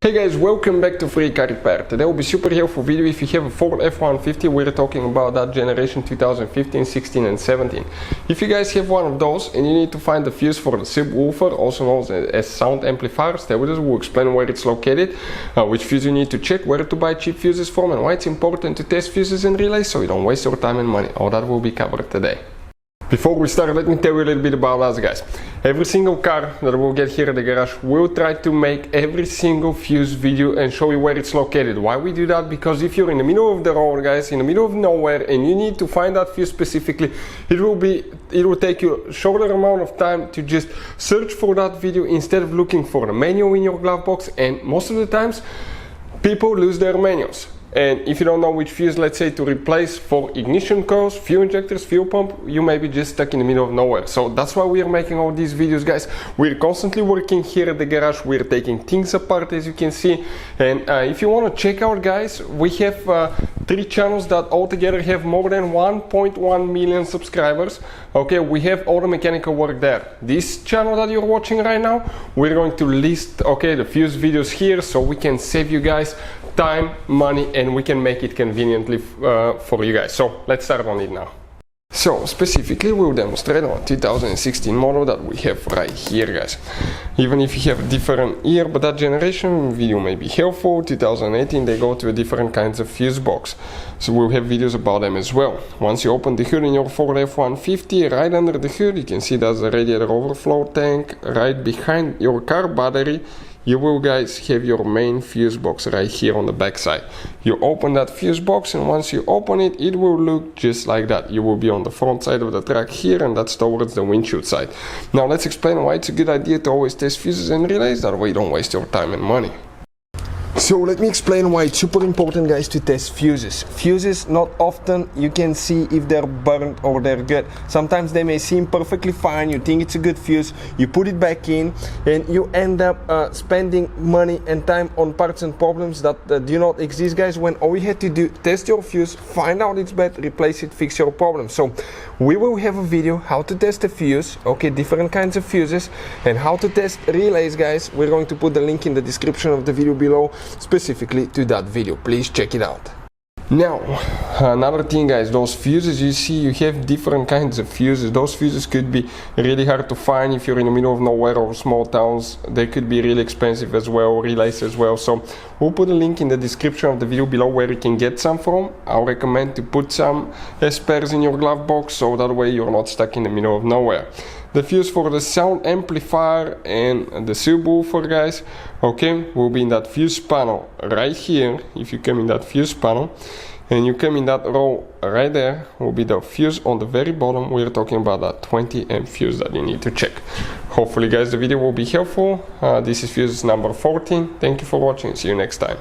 Hey guys, welcome back to Free Car Repair. Today will be super helpful video if you have a Ford F-150. We're talking about that generation 2015, 16 and 17. If you guys have one of those and you need to find the fuse for the subwoofer, also known as sound amplifier, stay with us, we'll explain where it's located, which fuse you need to check, where to buy cheap fuses from, and why it's important to test fuses and relays so you don't waste your time and money. All that will be covered today. Before we start, let me tell you a little bit about us, guys. Every single car that we'll get here at the garage, we'll try to make every single fuse video and show you where it's located. Why we do that? Because if you're in the middle of the road, guys, in the middle of nowhere, and you need to find that fuse specifically, it will take you a shorter amount of time to just search for that video instead of looking for the manual in your glove box. And most of the times, people lose their manuals. And if you don't know which fuse, let's say, to replace for ignition coils, fuel injectors, fuel pump, you may be just stuck in the middle of nowhere. So that's why we are making all these videos, guys. We're constantly working here at the garage. We're taking things apart, as you can see. And if you want to check out, guys, we have 3 channels that altogether have more than 1.1 million subscribers. Okay, we have all the mechanical work there. This channel that you're watching right now, we're going to list, okay, the fuse videos here so we can save you guys time, money, and we can make it conveniently for you guys. So let's start on it now. So specifically we'll demonstrate on 2016 model that we have right here, guys. Even if you have a different year, but that generation video may be helpful. 2018 they go to a different kinds of fuse box, so we'll have videos about them as well. Once you open the hood in your Ford F-150, right under the hood you can see there's a radiator overflow tank. Right behind your car battery you will, guys, have your main fuse box right here on the back side. You open that fuse box, and once you open it, it will look just like that. You will be on the front side of the truck here, and that's towards the windshield side. Now let's explain why it's a good idea to always test fuses and relays, that way you don't waste your time and money. So let me explain why it's super important, guys, to test fuses. Fuses, not often you can see if they're burnt or they're good. Sometimes they may seem perfectly fine, you think it's a good fuse, you put it back in, and you end up spending money and time on parts and problems that do not exist, guys, when all you had to do, test your fuse, find out it's bad, replace it, fix your problem. So we will have a video how to test a fuse, okay, different kinds of fuses, and how to test relays, guys. We're going to put the link in the description of the video below, specifically to that video. Please check it out. Now another thing, guys, those fuses you see, you have different kinds of fuses. Those fuses could be really hard to find if you're in the middle of nowhere or small towns. They could be really expensive as well, relays as well. So we'll put a link in the description of the video below where you can get some from. I'll recommend to put some as spares in your glove box, so that way you're not stuck in the middle of nowhere. The fuse for the sound amplifier and the subwoofer, guys, okay, will be in that fuse panel right here. If you come in that fuse panel and you come in that row right there, will be the fuse on the very bottom. We're talking about that 20 amp fuse that you need to check. Hopefully, guys, the video will be helpful. This is fuse number 14. Thank you for watching. See you next time.